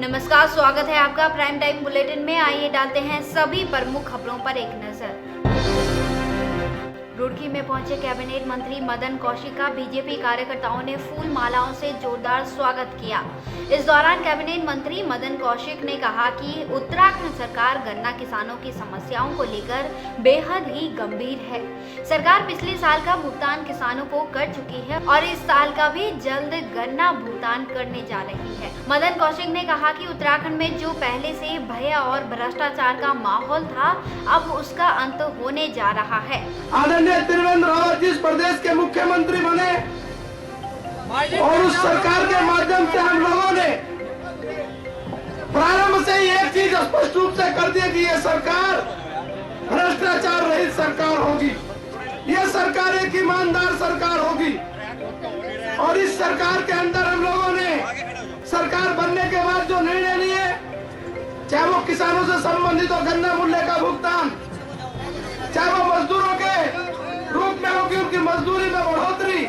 नमस्कार, स्वागत है आपका प्राइम टाइम बुलेटिन में। आइए डालते हैं सभी प्रमुख खबरों पर एक नजर। रुड़की में पहुंचे कैबिनेट मंत्री मदन कौशिक का बीजेपी कार्यकर्ताओं ने फूल मालाओं से जोरदार स्वागत किया। इस दौरान कैबिनेट मंत्री मदन कौशिक ने कहा कि उत्तराखंड सरकार गन्ना किसानों की समस्याओं को लेकर बेहद ही गंभीर है। सरकार पिछले साल का भुगतान किसानों को कर चुकी है और इस साल का भी जल्द गन्ना भुगतान करने जा रही है। मदन कौशिक ने कहा कि उत्तराखंड में जो पहले से भय और भ्रष्टाचार का माहौल था, अब उसका अंत होने जा रहा है। आदरणीय त्रिवेंद्र रावत जिस प्रदेश के मुख्यमंत्री बने और उस सरकार के माध्यम से हम लोगों ने प्रारंभ से ही एक चीज स्पष्ट रूप से कर दी कि ये सरकार भ्रष्टाचार रहित सरकार होगी, ये सरकार एक ईमानदार सरकार होगी। और इस सरकार के अंदर हम लोगों ने सरकार बनने के बाद जो निर्णय लिए, चाहे वो किसानों से संबंधित हो गन्ना मूल्य का भुगतान, चाहे वो मजदूरों के रूप में होगी उनकी मजदूरी में बढ़ोतरी,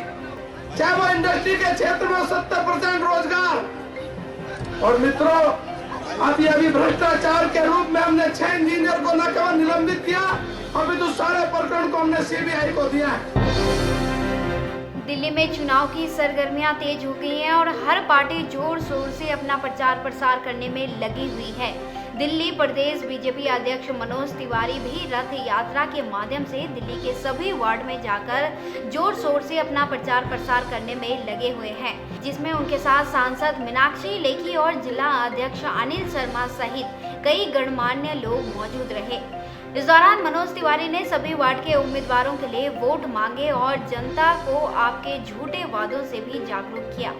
चाहे वो इंडस्ट्री के क्षेत्र में 70% रोजगार। और मित्रों, अभी भ्रष्टाचार के रूप में हमने 6 इंजीनियर को न केवल निलंबित किया, अभी तो सारे प्रकरण को हमने सीबीआई को दिया है। दिल्ली में चुनाव की सरगर्मियां तेज हो गई हैं और हर पार्टी जोर शोर से अपना प्रचार प्रसार करने में लगी हुई है। दिल्ली प्रदेश बीजेपी अध्यक्ष मनोज तिवारी भी रथ यात्रा के माध्यम से दिल्ली के सभी वार्ड में जाकर जोर शोर से अपना प्रचार प्रसार करने में लगे हुए हैं, जिसमें उनके साथ सांसद मीनाक्षी लेखी और जिला अध्यक्ष अनिल शर्मा सहित कई गणमान्य लोग मौजूद रहे। इस दौरान मनोज तिवारी ने सभी वार्ड के उम्मीदवारों के लिए वोट मांगे और जनता को आपके झूठे वादों से भी जागरूक किया।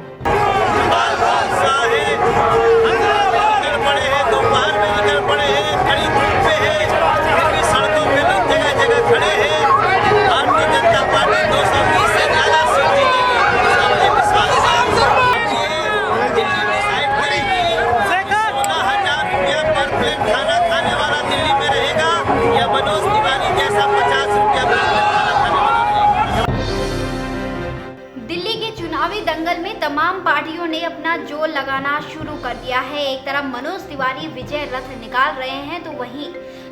दंगल में तमाम पार्टियों ने अपना जोर लगाना शुरू कर दिया है। एक तरफ मनोज तिवारी विजय रथ निकाल रहे हैं तो वहीं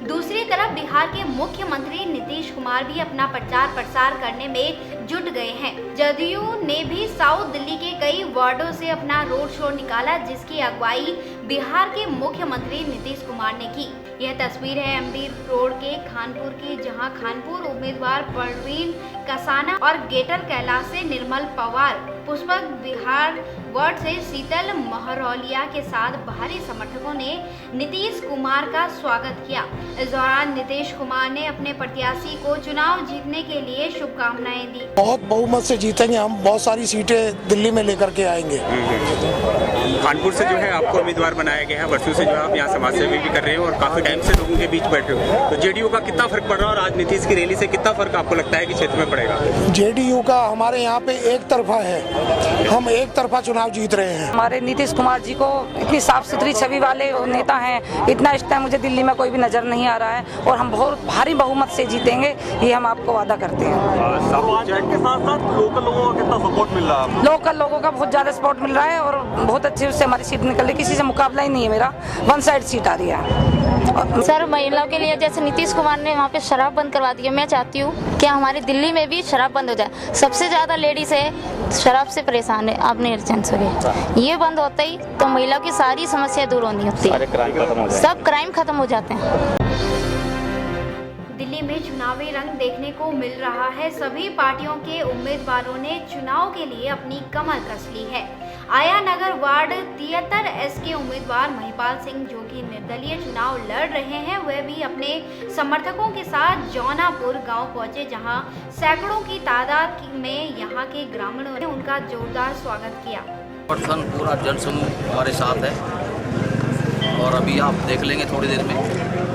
दूसरी तरफ बिहार के मुख्यमंत्री नीतीश कुमार भी अपना प्रचार प्रसार करने में जुट गए हैं। जदयू ने भी साउथ दिल्ली के कई वार्डों से अपना रोड शो निकाला, जिसकी अगुवाई बिहार के मुख्यमंत्री नीतीश कुमार ने की। यह तस्वीर है एमडी रोड के खानपुर की, जहां खानपुर उम्मीदवार परवीन कसाना और गेटर कैलाश से निर्मल पवार, पुष्पक बिहार वार्ड से शीतल महरौलिया के साथ भारी समर्थकों ने नीतीश कुमार का स्वागत किया। इस दौरान नीतीश कुमार ने अपने प्रत्याशी को चुनाव जीतने के लिए शुभकामनाएं दी। बहुत बहुमत से जीतेंगे हम, बहुत सारी सीटें दिल्ली में लेकर के आएंगे। कानपुर से जो है आपको उम्मीदवार बनाया गया है, वर्षों से जो है आप यहाँ समाज सेवा भी कर रहे हो और काफी टाइम से लोगों के बीच बैठे हो, तो जेडीयू का कितना फर्क पड़ रहा है और आज नीतीश की रैली से कितना फर्क आपको लगता है कि क्षेत्र में पड़ेगा? जेडीयू का हमारे यहाँ पे एक तरफा है, हम एक तरफा चुनाव जीत रहे हैं। हमारे नीतीश कुमार जी को इतनी साफ सुथरी छवि वाले नेता हैं, इतना इस टाइम मुझे दिल्ली में कोई भी नजर नहीं आ रहा है और हम बहुत भारी बहुमत से जीतेंगे, ये हम आपको वादा करते हैं। के साथ साथ लोकल लोगों का कितना सपोर्ट मिल रहा है? लोकल लोगों का बहुत ज्यादा सपोर्ट मिल रहा है और बहुत अच्छे उससे हमारी सीट निकल रही, किसी से मुकाबला ही नहीं है, मेरा 1 साइड सीट आ रही है। सर, महिलाओं के लिए जैसे नीतीश कुमार ने वहाँ पे शराब बंद करवा दी है, मैं चाहती हूँ कि हमारी दिल्ली में भी शराब बंद हो जाए। सबसे ज्यादा लेडीज है शराब से परेशान है, आपने एजेंट्स हो गए, ये बंद होता ही तो महिलाओं की सारी समस्या दूर होनी होती है, सब क्राइम खत्म हो जाते हैं। दिल्ली में चुनावी रंग देखने को मिल रहा है। सभी पार्टियों के उम्मीदवारों ने चुनाव के लिए अपनी कमर कस ली है। आया नगर वार्ड 73S के उम्मीदवार महिपाल सिंह, जो कि निर्दलीय चुनाव लड़ रहे हैं, वह भी अपने समर्थकों के साथ जौनापुर गांव पहुंचे, जहां सैकड़ों की तादाद में यहां के ग्रामीणों ने उनका जोरदार स्वागत किया। पूरा जनसमूह हमारे साथ है और अभी आप देख लेंगे थोड़ी देर में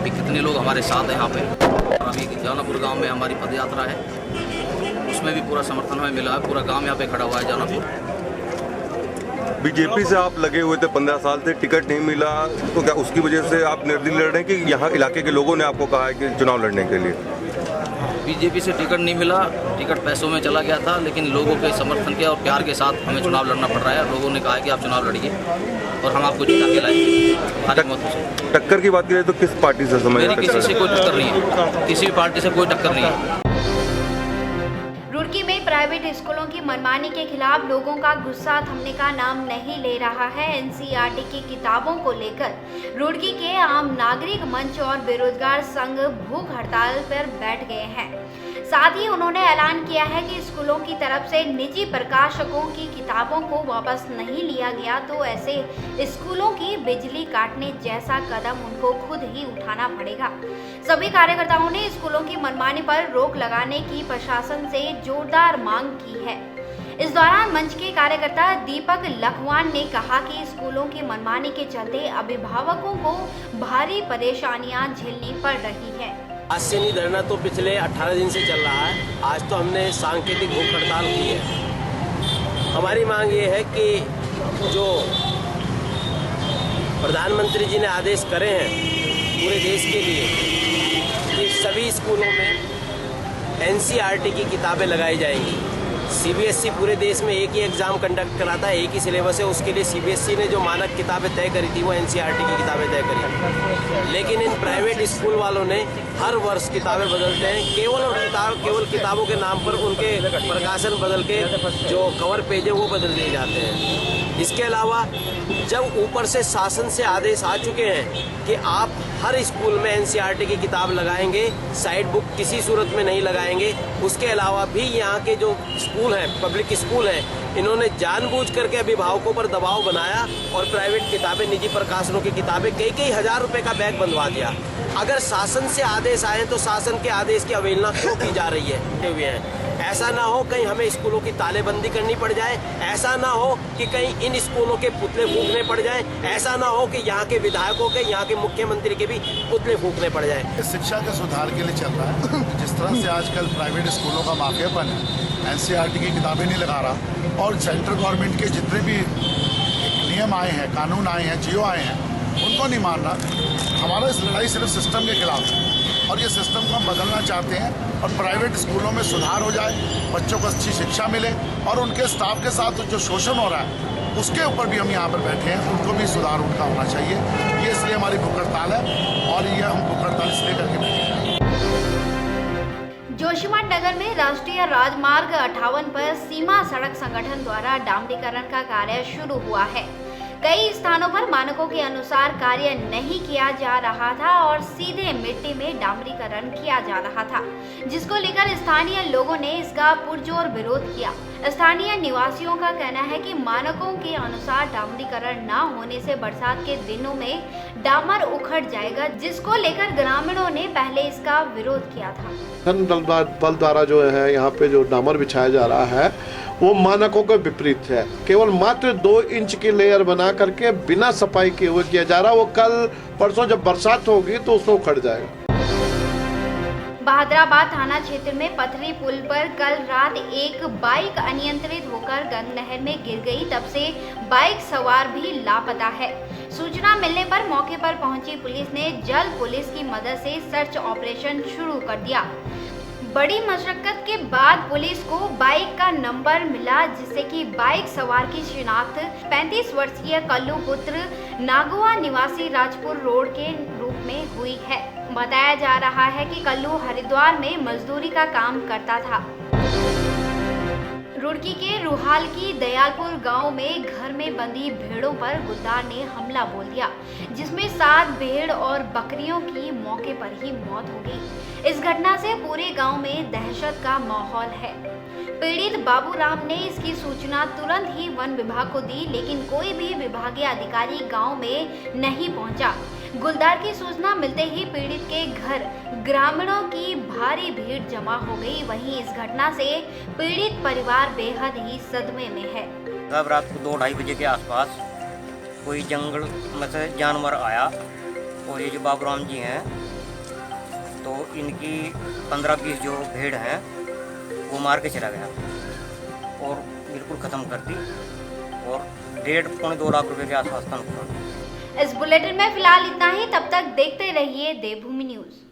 कि कितने लोग हमारे साथ हैं यहाँ पे। और अभी जौनापुर गांव में हमारी पद यात्रा है, उसमें भी पूरा समर्थन हमें मिला है, पूरा गांव यहाँ पे खड़ा हुआ है जौनापुर। बीजेपी से आप लगे हुए थे 15 साल से, टिकट नहीं मिला, तो क्या उसकी वजह से आप निर्दलीय लड़ रहे हैं कि यहाँ इलाके के लोगों ने आपको कहा है कि चुनाव लड़ने के लिए? बीजेपी से टिकट नहीं मिला, टिकट पैसों में चला गया था, लेकिन लोगों के समर्थन के और प्यार के साथ हमें चुनाव लड़ना पड़ रहा है। लोगों ने कहा है कि आप चुनाव लड़िए और हम आपको जिता के लाएंगे भारी मतों से। टक्कर की बात करें तो किस पार्टी से समझ? मेरी किसी से कोई टक्कर नहीं है, किसी भी पार्टी से कोई टक्कर नहीं है। रुड़की में प्राइवेट स्कूलों की मनमानी के खिलाफ लोगों का गुस्सा थमने का नाम नहीं ले रहा है। एनसीईआरटी की किताबों को लेकर रुड़की के आम नागरिक मंच और बेरोजगार संघ भूख हड़ताल पर बैठ गए हैं। साथ ही उन्होंने ऐलान किया है कि स्कूलों की तरफ से निजी प्रकाशकों की किताबों को वापस नहीं लिया गया तो ऐसे स्कूलों की बिजली काटने जैसा कदम उनको खुद ही उठाना पड़ेगा। सभी कार्यकर्ताओं ने स्कूलों की मनमानी पर रोक लगाने की प्रशासन से जोरदार मांग की है। इस दौरान मंच के कार्यकर्ता दीपक लखवान ने कहा कि स्कूलों की मनमानी के चलते अभिभावकों को भारी परेशानियां झेलनी पड़ रही है। आज से नहीं धरना तो पिछले 18 दिन से चल रहा है। आज तो हमने सांकेतिक भूख हड़ताल की है। हमारी मांग ये है कि जो प्रधानमंत्री जी ने आदेश करे हैं पूरे देश के लिए कि सभी स्कूलों में एनसीईआरटी की किताबें लगाई जाएंगी। सीबीएसई पूरे देश में एक ही एग्ज़ाम कंडक्ट कराता है, एक ही सिलेबस है। उसके लिए सीबीएसई ने जो मानक किताबें तय करी थी वो एनसीईआरटी की किताबें तय करी। लेकिन इन प्राइवेट स्कूल वालों ने हर वर्ष किताबें बदलते हैं। केवल किताबों के नाम पर उनके प्रकाशन बदल के जो कवर पेज है वो बदल दिए जाते हैं। इसके अलावा जब ऊपर से शासन से आदेश आ चुके हैं कि आप हर स्कूल में एनसीईआरटी की किताब लगाएंगे, साइड बुक किसी सूरत में नहीं लगाएंगे। उसके अलावा भी यहाँ के जो स्कूल हैं, पब्लिक स्कूल हैं, इन्होंने जानबूझ करके अभिभावकों पर दबाव बनाया और प्राइवेट किताबें, निजी प्रकाशनों की किताबें कई हजार रुपए का बैग बंधवा दिया। अगर शासन से आदेश आए तो शासन के आदेश की अवहेलना क्यों की जा रही है? ऐसा ना हो कहीं हमें स्कूलों की तालेबंदी करनी पड़ जाए, ऐसा ना हो कि कहीं इन स्कूलों के पुतले फूकने पड़ जाए, ऐसा ना हो कि यहाँ के विधायकों के, यहाँ के मुख्यमंत्री के भी पुतले फूकने पड़ जाए। शिक्षा के सुधार के लिए चल रहा है। जिस तरह से आजकल प्राइवेट स्कूलों का माफियापन है, एनसीईआरटी की किताबें नहीं लगा रहा और सेंट्रल गवर्नमेंट के जितने भी नियम आए हैं, कानून आए हैं, जियो आए हैं, उनको नहीं मान रहा। हमारा इस लड़ाई सिर्फ सिस्टम के खिलाफ है और ये सिस्टम को हम बदलना चाहते हैं और प्राइवेट स्कूलों में सुधार हो जाए, बच्चों को अच्छी शिक्षा मिले और उनके स्टाफ के साथ जो शोषण हो रहा है उसके ऊपर भी हम यहाँ पर बैठे हैं, उनको भी सुधार उनका होना चाहिए। ये इसलिए हमारी भूख हड़ताल है और ये हम भूख हड़ताल इसलिए करके बैठे हैं। जोशीमठ नगर में राष्ट्रीय राजमार्ग 58 पर सीमा सड़क संगठन द्वारा डामरीकरण का कार्य शुरू हुआ है। कई स्थानों पर मानकों के अनुसार कार्य नहीं किया जा रहा था और सीधे मिट्टी में डामरीकरण किया जा रहा था, जिसको लेकर स्थानीय लोगों ने इसका पुरजोर विरोध किया। स्थानीय निवासियों का कहना है कि मानकों के अनुसार डामरीकरण न होने से बरसात के दिनों में डामर उखड़ जाएगा, जिसको लेकर ग्रामीणों ने पहले इसका विरोध किया था। बल द्वारा जो है यहाँ पे जो डामर बिछाया जा रहा है वो मानकों के विपरीत है। केवल मात्र 2 इंच की लेयर बना करके बिना सफाई किए हुए किया जा रहा है। वो कल परसों जब बरसात होगी तो उसमें उखड़ जाएगा। बहादुराबाद थाना क्षेत्र में पथरी पुल पर कल रात एक बाइक अनियंत्रित होकर गंग नहर में गिर गई। तब से बाइक सवार भी लापता है। सूचना मिलने पर मौके पर पहुंची पुलिस ने जल पुलिस की मदद से सर्च ऑपरेशन शुरू कर दिया। बड़ी मशक्कत के बाद पुलिस को बाइक का नंबर मिला, जिससे कि बाइक सवार की शिनाख्त 35 वर्षीय कल्लू पुत्र नागुआ निवासी राजपुर रोड के रूप में हुई है। बताया जा रहा है कि कल्लू हरिद्वार में मजदूरी का काम करता था। रुड़की के रुहाल की दयालपुर गांव में घर में बंधी भेड़ों पर गुलदार ने हमला बोल दिया, जिसमें 7 भेड़ और बकरियों की मौके पर ही मौत हो गई। इस घटना से पूरे गांव में दहशत का माहौल है। पीड़ित बाबूराम ने इसकी सूचना तुरंत ही वन विभाग को दी, लेकिन कोई भी विभागीय अधिकारी गांव में नहीं पहुंचा। गुलदार की सूचना मिलते ही पीड़ित के घर ग्रामीणों की भारी भीड़ जमा हो गई। वहीं इस घटना से पीड़ित परिवार बेहद ही सदमे में है। कल रात को 2-2:30 बजे के आसपास कोई जंगल में से जानवर आया और ये जो बाबूराम जी हैं तो इनकी 15-20 जो भेड़ हैं वो मार के चला गया और बिल्कुल ख़त्म कर दी और 1.5-2 लाख रुपए के आसपास का नुकसान। इस बुलेटिन में फिलहाल इतना ही। तब तक देखते रहिए देवभूमि न्यूज़।